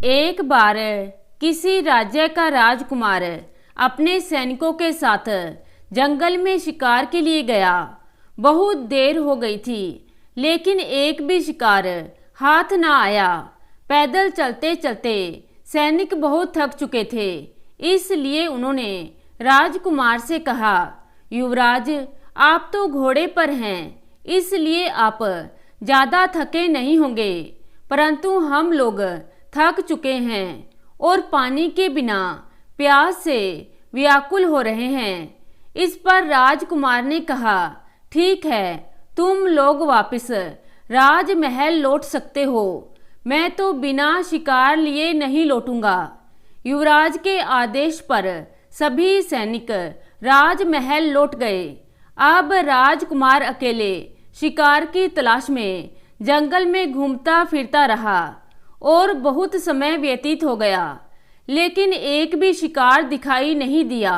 एक बार किसी राज्य का राजकुमार अपने सैनिकों के साथ जंगल में शिकार के लिए गया। बहुत देर हो गई थी, लेकिन एक भी शिकार हाथ न आया। पैदल चलते चलते सैनिक बहुत थक चुके थे, इसलिए उन्होंने राजकुमार से कहा, युवराज, आप तो घोड़े पर हैं, इसलिए आप ज़्यादा थके नहीं होंगे, परंतु हम लोग थक चुके हैं और पानी के बिना प्यास से व्याकुल हो रहे हैं। इस पर राजकुमार ने कहा, ठीक है, तुम लोग वापस राजमहल लौट सकते हो, मैं तो बिना शिकार लिए नहीं लौटूंगा। युवराज के आदेश पर सभी सैनिक राजमहल लौट गए। अब राजकुमार अकेले शिकार की तलाश में जंगल में घूमता फिरता रहा और बहुत समय व्यतीत हो गया, लेकिन एक भी शिकार दिखाई नहीं दिया।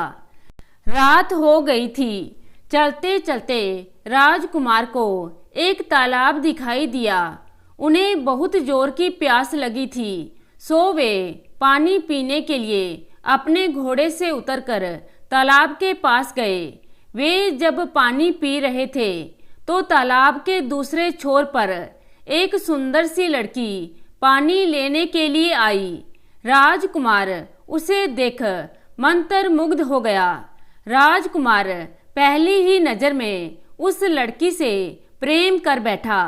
रात हो गई थी। चलते चलते राजकुमार को एक तालाब दिखाई दिया। उन्हें बहुत जोर की प्यास लगी थी, सो वे पानी पीने के लिए अपने घोड़े से उतरकर तालाब के पास गए। वे जब पानी पी रहे थे तो तालाब के दूसरे छोर पर एक सुंदर सी लड़की पानी लेने के लिए आई। राजकुमार उसे देख मंत्रमुग्ध हो गया। राजकुमार पहली ही नजर में उस लड़की से प्रेम कर बैठा।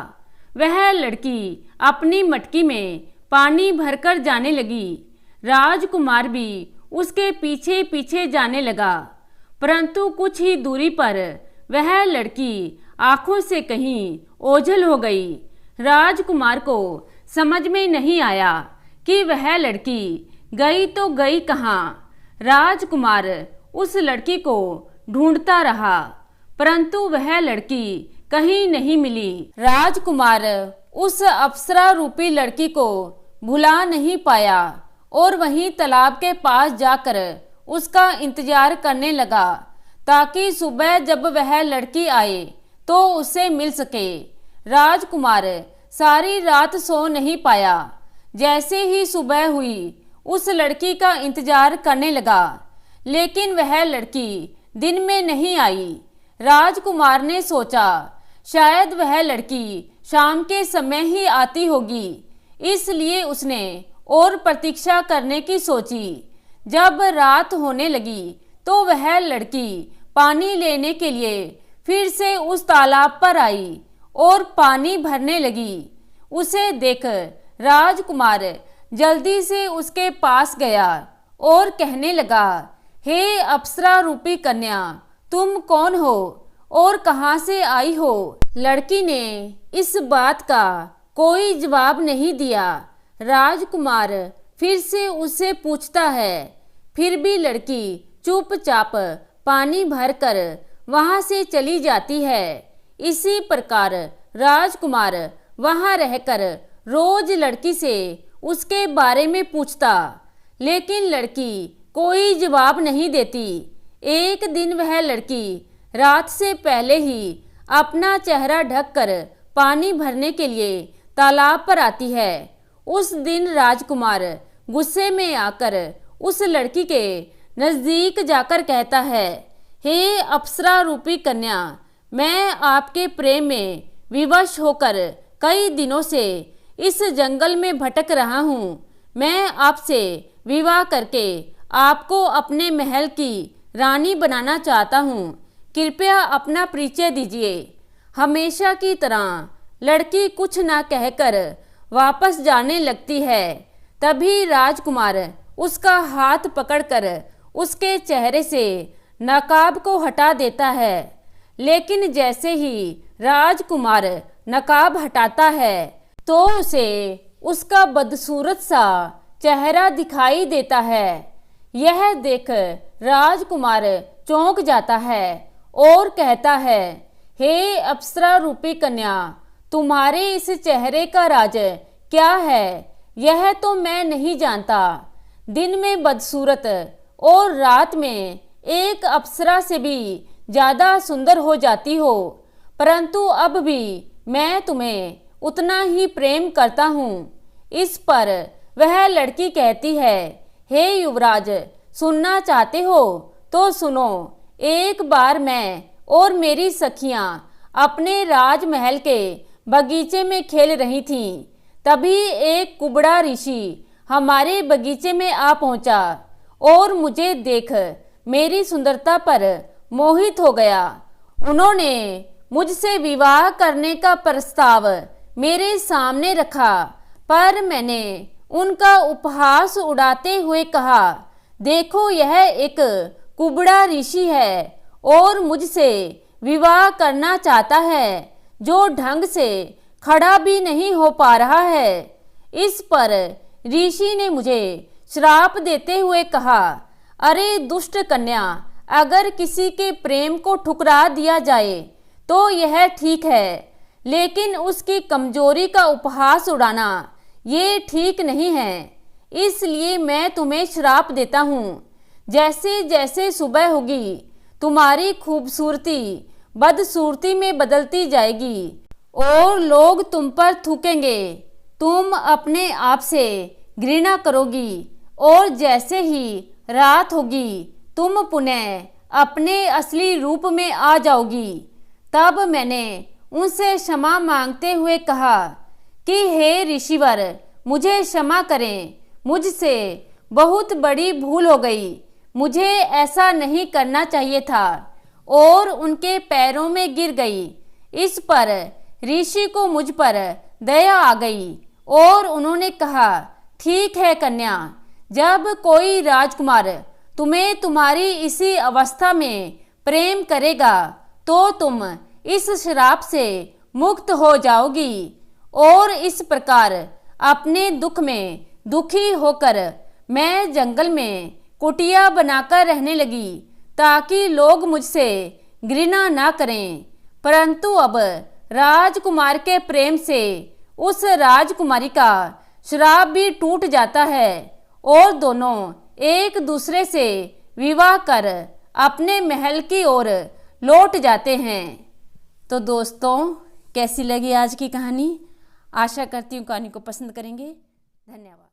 वह लड़की अपनी मटकी में पानी भरकर जाने लगी। राजकुमार भी उसके पीछे पीछे जाने लगा, परंतु कुछ ही दूरी पर वह लड़की आंखों से कहीं ओझल हो गई। राजकुमार को समझ में नहीं आया कि वह लड़की गई तो गई कहाँ। राजकुमार उस लड़की को ढूंढता रहा, परंतु वह लड़की कहीं नहीं मिली। राजकुमार उस अप्सरा रूपी लड़की को भुला नहीं पाया और वहीं तालाब के पास जाकर उसका इंतजार करने लगा, ताकि सुबह जब वह लड़की आए तो उससे मिल सके। राजकुमार सारी रात सो नहीं पाया। जैसे ही सुबह हुई उस लड़की का इंतजार करने लगा, लेकिन वह लड़की दिन में नहीं आई। राजकुमार ने सोचा, शायद वह लड़की शाम के समय ही आती होगी, इसलिए उसने और प्रतीक्षा करने की सोची। जब रात होने लगी तो वह लड़की पानी लेने के लिए फिर से उस तालाब पर आई और पानी भरने लगी। उसे देख राजकुमार जल्दी से उसके पास गया और कहने लगा, हे अप्सरा रूपी कन्या, तुम कौन हो और कहाँ से आई हो? लड़की ने इस बात का कोई जवाब नहीं दिया। राजकुमार फिर से उससे पूछता है, फिर भी लड़की चुपचाप पानी भरकर वहां से चली जाती है। इसी प्रकार राजकुमार वहां रहकर रोज लड़की से उसके बारे में पूछता, लेकिन लड़की कोई जवाब नहीं देती। एक दिन वह लड़की रात से पहले ही अपना चेहरा ढककर पानी भरने के लिए तालाब पर आती है। उस दिन राजकुमार गुस्से में आकर उस लड़की के नजदीक जाकर कहता है, हे अप्सरा रूपी कन्या, मैं आपके प्रेम में विवश होकर कई दिनों से इस जंगल में भटक रहा हूँ। मैं आपसे विवाह करके आपको अपने महल की रानी बनाना चाहता हूँ। कृपया अपना परिचय दीजिए। हमेशा की तरह लड़की कुछ ना कहकर वापस जाने लगती है। तभी राजकुमार उसका हाथ पकड़कर उसके चेहरे से नकाब को हटा देता है, लेकिन जैसे ही राजकुमार नकाब हटाता है तो उसे उसका बदसूरत सा चेहरा दिखाई देता है। यह देख राजकुमार चौंक जाता है और कहता है, हे अप्सरा रूपी कन्या, तुम्हारे इस चेहरे का राज क्या है? यह तो मैं नहीं जानता। दिन में बदसूरत और रात में एक अप्सरा से भी ज्यादा सुंदर हो जाती हो, परंतु अब भी मैं तुम्हें उतना ही प्रेम करता हूँ। इस पर वह लड़की कहती है, हे युवराज, सुनना चाहते हो तो सुनो। एक बार मैं और मेरी सखियां अपने राजमहल के बगीचे में खेल रही थीं। तभी एक कुबड़ा ऋषि हमारे बगीचे में आ पहुंचा और मुझे देख मेरी सुंदरता पर मोहित हो गया। उन्होंने मुझसे विवाह करने का प्रस्ताव मेरे सामने रखा, पर मैंने उनका उपहास उड़ाते हुए कहा, देखो यह एक कुबड़ा ऋषि है और मुझसे विवाह करना चाहता है, जो ढंग से खड़ा भी नहीं हो पा रहा है। इस पर ऋषि ने मुझे श्राप देते हुए कहा, अरे दुष्ट कन्या, अगर किसी के प्रेम को ठुकरा दिया जाए तो यह ठीक है, लेकिन उसकी कमजोरी का उपहास उड़ाना ये ठीक नहीं है। इसलिए मैं तुम्हें श्राप देता हूँ, जैसे जैसे सुबह होगी तुम्हारी खूबसूरती बदसूरती में बदलती जाएगी और लोग तुम पर थूकेंगे। तुम अपने आप से घृणा करोगी और जैसे ही रात होगी तुम पुनः अपने असली रूप में आ जाओगी। तब मैंने उनसे क्षमा मांगते हुए कहा कि हे ऋषिवर, मुझे क्षमा करें, मुझसे बहुत बड़ी भूल हो गई, मुझे ऐसा नहीं करना चाहिए था, और उनके पैरों में गिर गई। इस पर ऋषि को मुझ पर दया आ गई और उन्होंने कहा, ठीक है कन्या, जब कोई राजकुमार तुम्हें तुम्हारी इसी अवस्था में प्रेम करेगा तो तुम इस श्राप से मुक्त हो जाओगी। और इस प्रकार अपने दुख में दुखी होकर मैं जंगल में कुटिया बनाकर रहने लगी, ताकि लोग मुझसे घृणा ना करें। परंतु अब राजकुमार के प्रेम से उस राजकुमारी का श्राप भी टूट जाता है और दोनों एक दूसरे से विवाह कर अपने महल की ओर लौट जाते हैं। तो दोस्तों, कैसी लगी आज की कहानी? आशा करती हूँ कहानी को पसंद करेंगे। धन्यवाद।